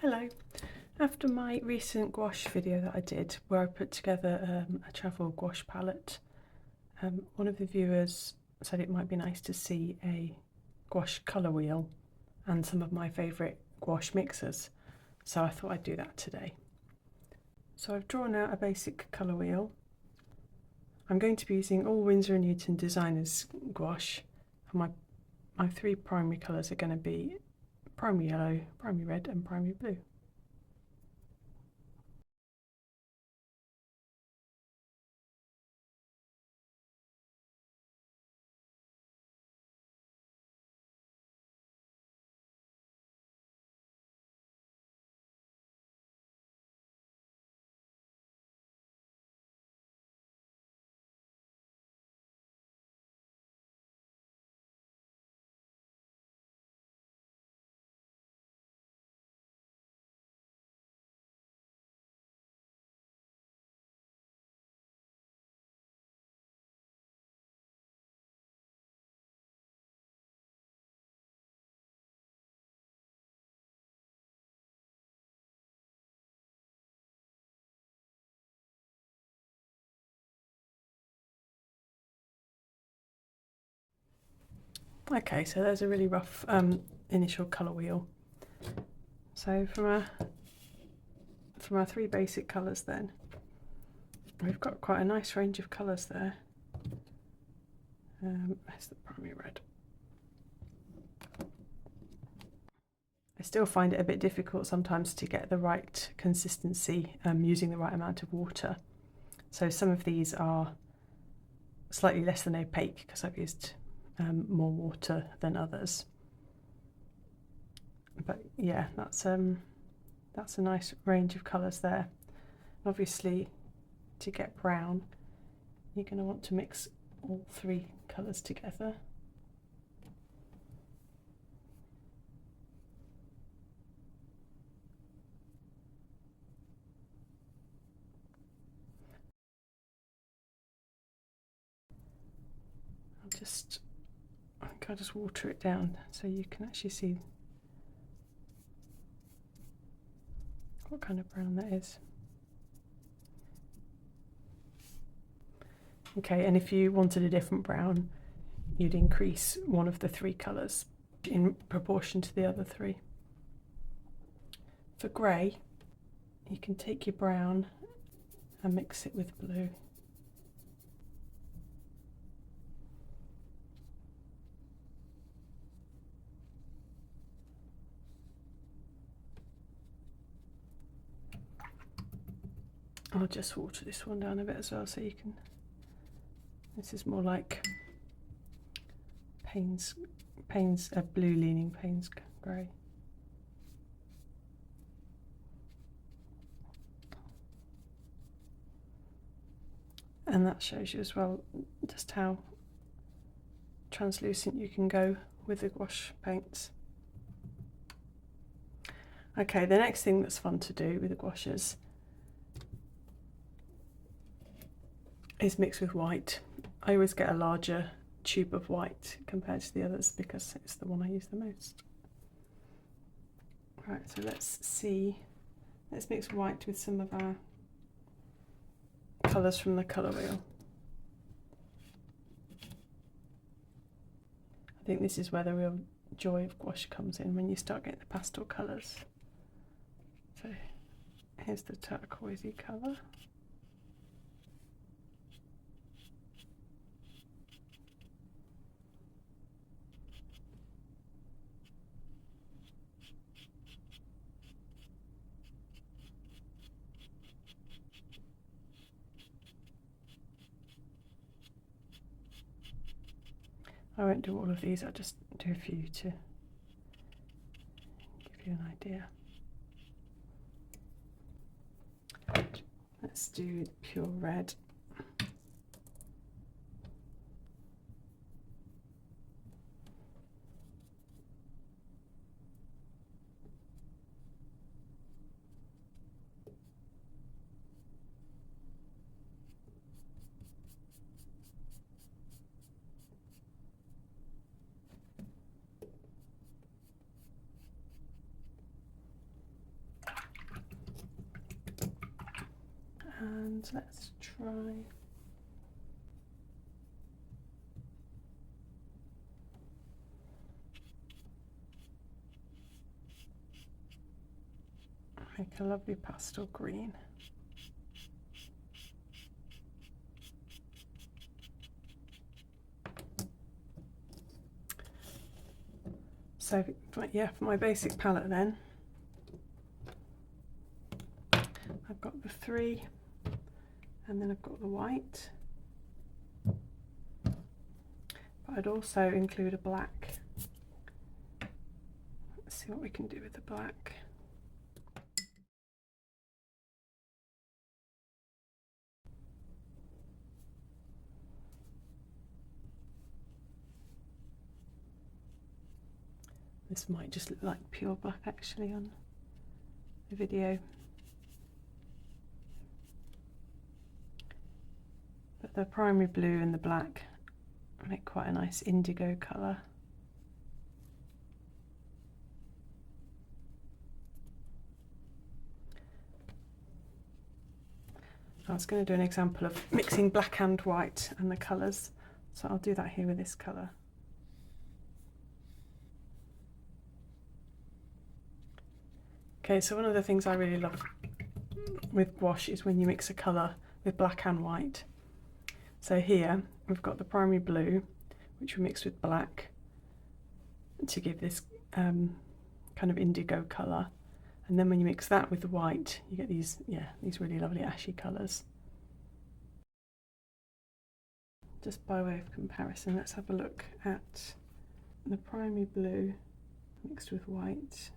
Hello. After my recent gouache video that I did, where I put together a travel gouache palette, one of the viewers said it might be nice to see a gouache colour wheel and some of my favourite gouache mixers, so I thought I'd do that today. So I've drawn out a basic colour wheel. I'm going to be using all Winsor & Newton Designers gouache, and my three primary colours are going to be primary yellow, primary red and primary blue. Okay, so there's a really rough initial colour wheel. So from our three basic colours then, we've got quite a nice range of colours there. There's the primary red. I still find it a bit difficult sometimes to get the right consistency using the right amount of water. So some of these are slightly less than opaque because I've used more water than others. But yeah, that's a nice range of colours there. Obviously, to get brown, you're going to want to mix all three colours together. I'll just water it down so you can actually see what kind of brown that is. Okay, and if you wanted a different brown, you'd increase one of the three colours in proportion to the other three. For grey, you can take your brown and mix it with blue. I'll just water this one down a bit as well so you can, this is more like Payne's blue leaning Payne's grey. And that shows you as well just how translucent you can go with the gouache paints. Okay, the next thing that's fun to do with the gouaches is mix with white. I always get a larger tube of white compared to the others because it's the one I use the most. Right, so let's mix white with some of our colours from the colour wheel. I think this is where the real joy of gouache comes in, when you start getting the pastel colours. So here's the turquoisey colour. I won't do all of these, I'll just do a few to give you an idea. Let's do pure red. And let's try make a lovely pastel green. So yeah, for my basic palette then, I've got the 3 and then I've got the white. But I'd also include a black. Let's see what we can do with the black. This might just look like pure black actually on the video. But the primary blue and the black make quite a nice indigo colour. I was going to do an example of mixing black and white and the colours, so I'll do that here with this colour. Okay, so one of the things I really love with gouache is when you mix a colour with black and white. So here we've got the primary blue, which we mixed with black to give this kind of indigo colour, and then when you mix that with the white, you get these really lovely ashy colours. Just by way of comparison, let's have a look at the primary blue mixed with white.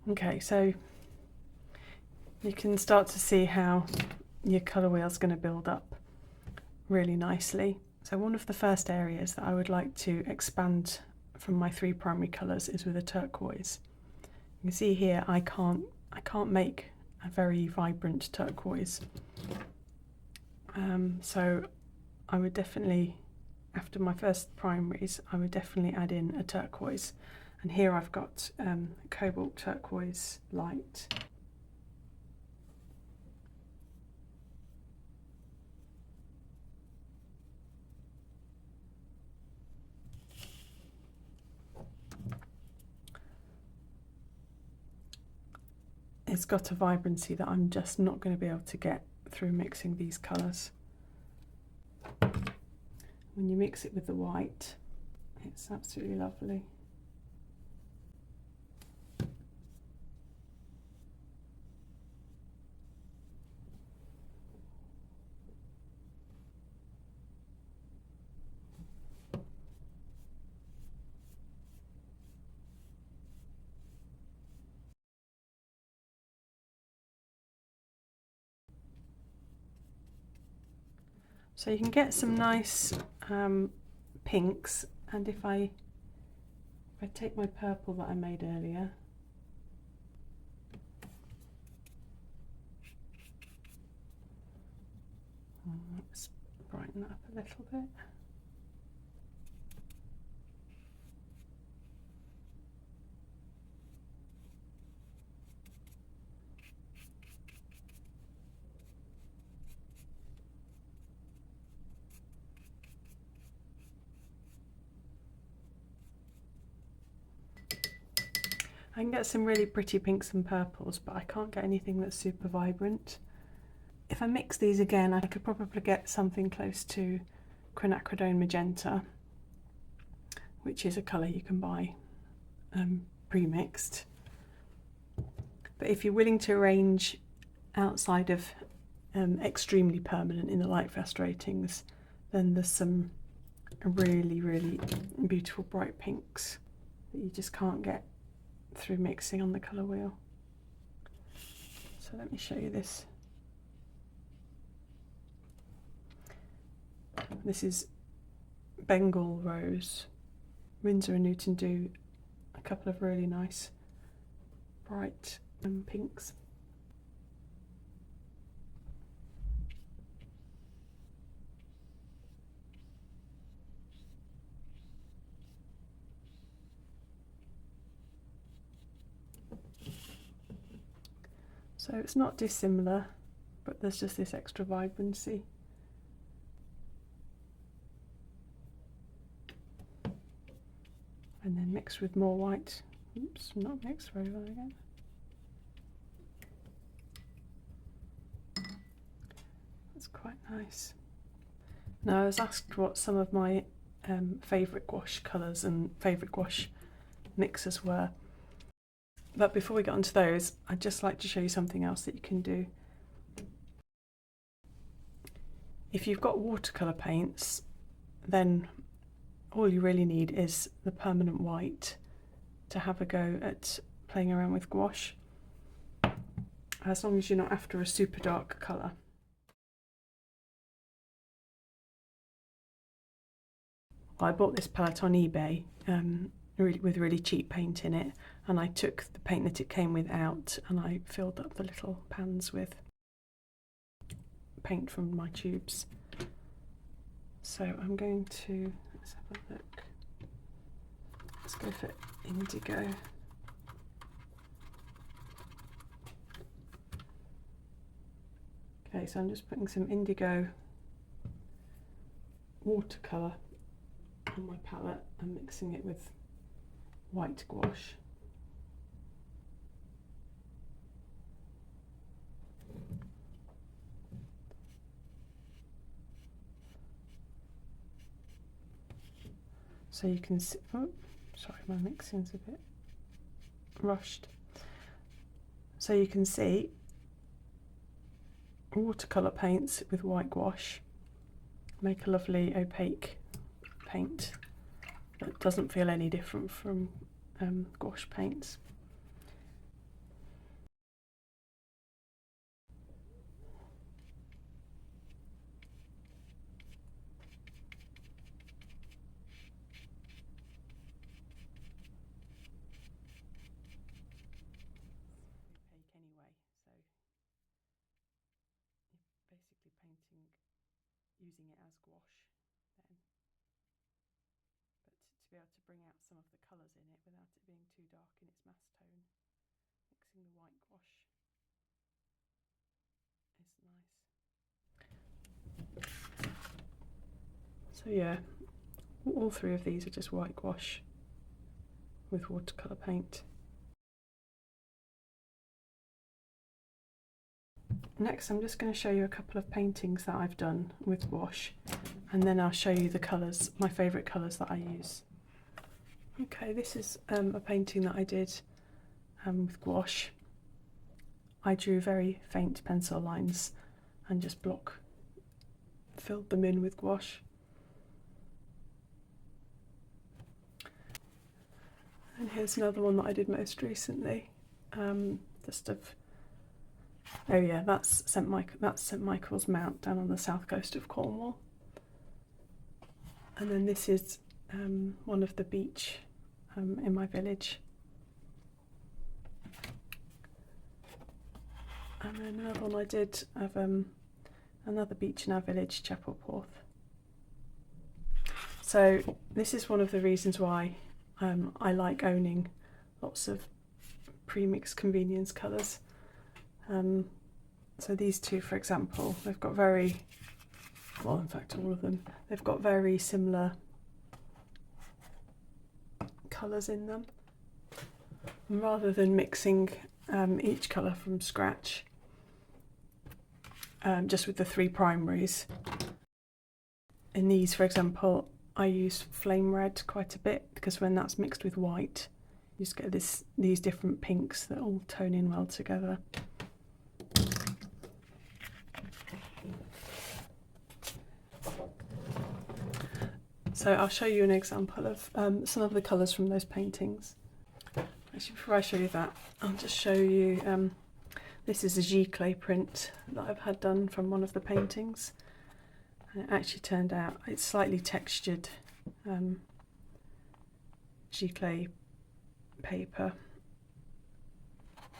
Okay, so you can start to see how your colour wheel is going to build up really nicely. So one of the first areas that I would like to expand from my 3 primary colours is with a turquoise. You can see here I can't make a very vibrant turquoise. So I would definitely, after my first primaries, I would definitely add in a turquoise. And here I've got cobalt turquoise light. It's got a vibrancy that I'm just not going to be able to get through mixing these colours. When you mix it with the white, it's absolutely lovely. So you can get some nice pinks, and if I take my purple that I made earlier, let's brighten that up a little bit. I can get some really pretty pinks and purples, but I can't get anything that's super vibrant. If I mix these again, I could probably get something close to quinacridone magenta, which is a colour you can buy pre-mixed. But if you're willing to arrange outside of extremely permanent in the light fast ratings, then there's some really, really beautiful bright pinks that you just can't get through mixing on the colour wheel. So let me show you this This is Bengal Rose. Winsor and Newton do a couple of really nice bright pinks. So it's not dissimilar, but there's just this extra vibrancy. And then mixed with more white. Oops, not mixed very well again. That's quite nice. Now I was asked what some of my favourite gouache colours and favourite gouache mixes were. But before we get onto those, I'd just like to show you something else that you can do. If you've got watercolour paints, then all you really need is the permanent white to have a go at playing around with gouache, as long as you're not after a super dark colour. I bought this palette on eBay with really cheap paint in it, and I took the paint that it came with out and I filled up the little pans with paint from my tubes. So I'm going to, let's have a look, let's go for indigo. Okay, so I'm just putting some indigo watercolour on my palette and mixing it with white gouache. So you can see, oh, sorry, my mixing's a bit rushed. So you can see watercolour paints with white gouache make a lovely opaque paint that doesn't feel any different from gouache paints. Opaque anyway, so you're basically painting using it as gouache then. But to be able to bring out some of the colours in it without it being too dark in its mass tone, mixing the white gouache is nice. So yeah, all three of these are just white gouache with watercolour paint. Next I'm just going to show you a couple of paintings that I've done with gouache, and then I'll show you the colours, my favourite colours that I use. Okay, this is a painting that I did with gouache. I drew very faint pencil lines and just filled them in with gouache. And here's another one that I did most recently, just of, oh yeah, that's St Michael's Mount down on the south coast of Cornwall. And then this is one of the beach in my village. And then another one I did of another beach in our village, Chapelporth. So this is one of the reasons why I like owning lots of pre-mixed convenience colours. So these two, for example, they've got very, well, in fact all of them, they've got very similar colours in them. And rather than mixing each colour from scratch, just with the three primaries, in these, for example, I use flame red quite a bit, because when that's mixed with white, you just get these different pinks that all tone in well together. So I'll show you an example of some of the colours from those paintings. Actually, before I show you that, I'll just show you, this is a giclée print that I've had done from one of the paintings. And it actually turned out, it's slightly textured giclée paper,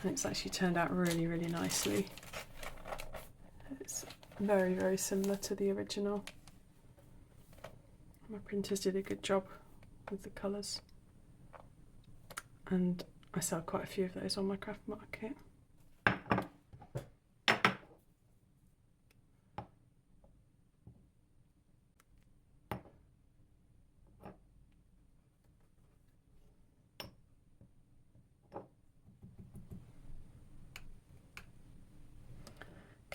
and it's actually turned out really, really nicely. It's very, very similar to the original. My printers did a good job with the colours, and I sell quite a few of those on my craft market.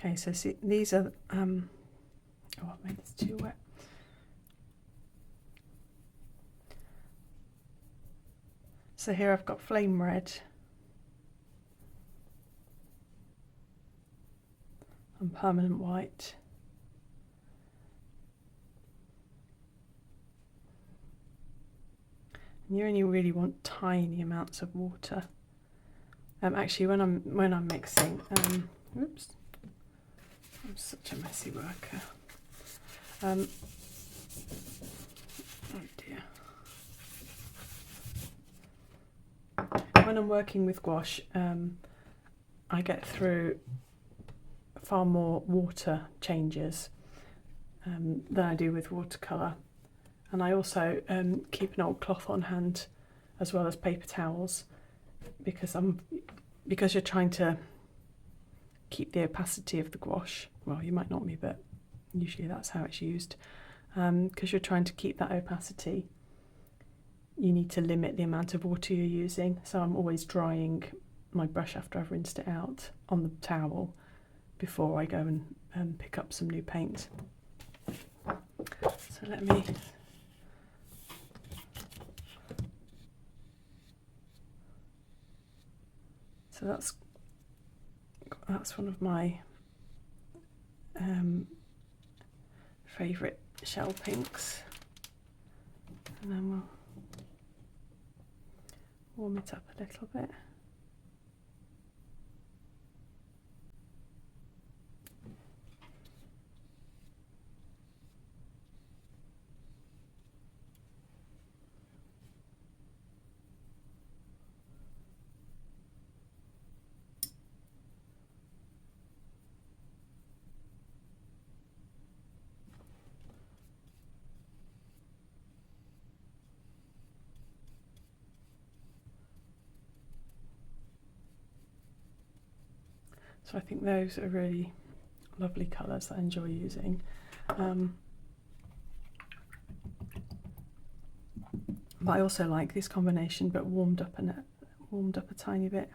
Okay, so see, these are, oh, I made this too wet. So here I've got flame red and permanent white. And you only really want tiny amounts of water. Actually, when I'm mixing, oops, I'm such a messy worker. Oh dear. When I'm working with gouache, I get through far more water changes than I do with watercolour. And I also keep an old cloth on hand as well as paper towels, because you're trying to keep the opacity of the gouache. Well, you might not be, but usually that's how it's used. Because you're trying to keep that opacity, you need to limit the amount of water you're using. So I'm always drying my brush after I've rinsed it out on the towel before I go and pick up some new paint. So let me... So that's one of my favourite shell pinks, and then we'll warm it up a little bit. So I think those are really lovely colours that I enjoy using. But I also like this combination, but warmed up a tiny bit.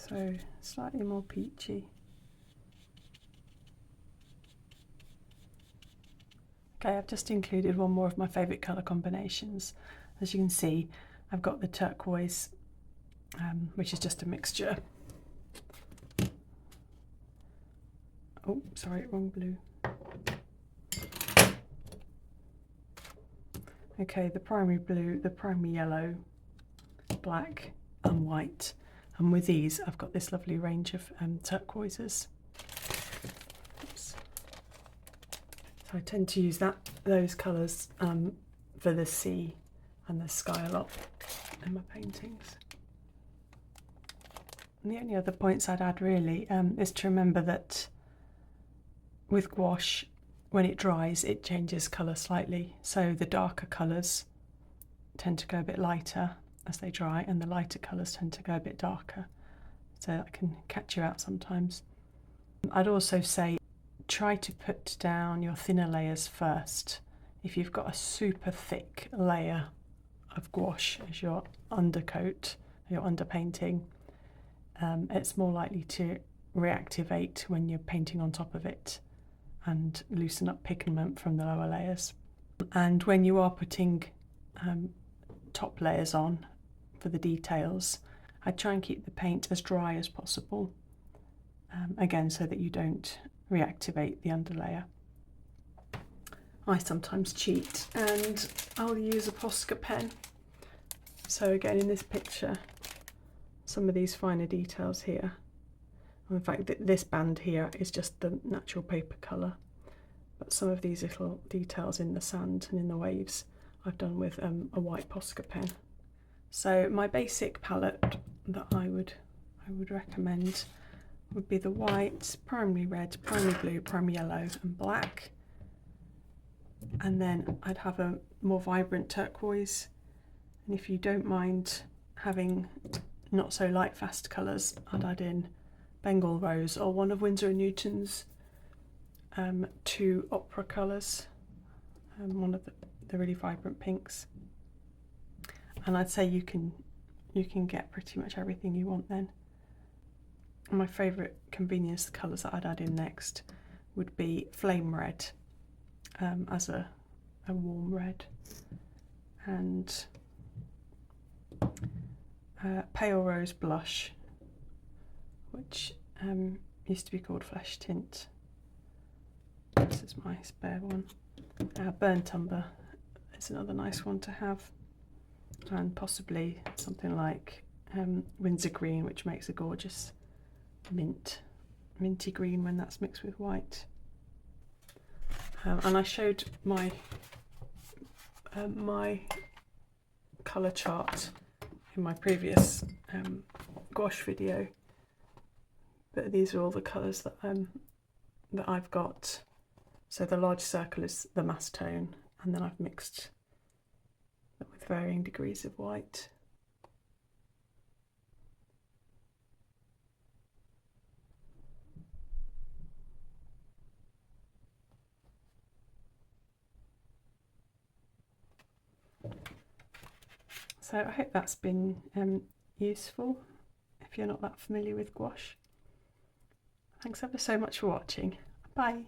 So slightly more peachy. Okay, I've just included one more of my favourite colour combinations. As you can see, I've got the turquoise, which is just a mixture. Oh, sorry, wrong blue. Okay, the primary blue, the primary yellow, black and white. And with these, I've got this lovely range of turquoises. Oops. So I tend to use those colours for the sea and the sky a lot in my paintings. And the only other points I'd add really is to remember that with gouache, when it dries, it changes colour slightly. So the darker colours tend to go a bit lighter as they dry, and the lighter colours tend to go a bit darker. So that can catch you out sometimes. I'd also say try to put down your thinner layers first. If you've got a super thick layer of gouache as your undercoat, your underpainting, it's more likely to reactivate when you're painting on top of it and loosen up pigment from the lower layers. And when you are putting top layers on for the details, I try and keep the paint as dry as possible again so that you don't reactivate the underlayer. I sometimes cheat and I'll use a Posca pen. So again, in this picture, some of these finer details here. In fact, this band here is just the natural paper colour, but some of these little details in the sand and in the waves I've done with a white Posca pen. So my basic palette that I would recommend would be the white, primary red, primary blue, primary yellow and black. And then I'd have a more vibrant turquoise. And if you don't mind having not so light fast colours, I'd add in Bengal Rose or one of Winsor & Newton's 2 opera colours, one of the really vibrant pinks. And I'd say you can get pretty much everything you want then. And my favourite convenience colours that I'd add in next would be Flame Red as a warm red, and Pale Rose Blush, which used to be called Flesh Tint. This is my spare one. Burnt Umber is another nice one to have, and possibly something like Winsor Green, which makes a gorgeous minty green when that's mixed with white. And I showed my my colour chart in my previous gouache video, but these are all the colours that I've got. So the large circle is the mass tone, and then I've mixed it with varying degrees of white. So I hope that's been useful if you're not that familiar with gouache. Thanks ever so much for watching. Bye.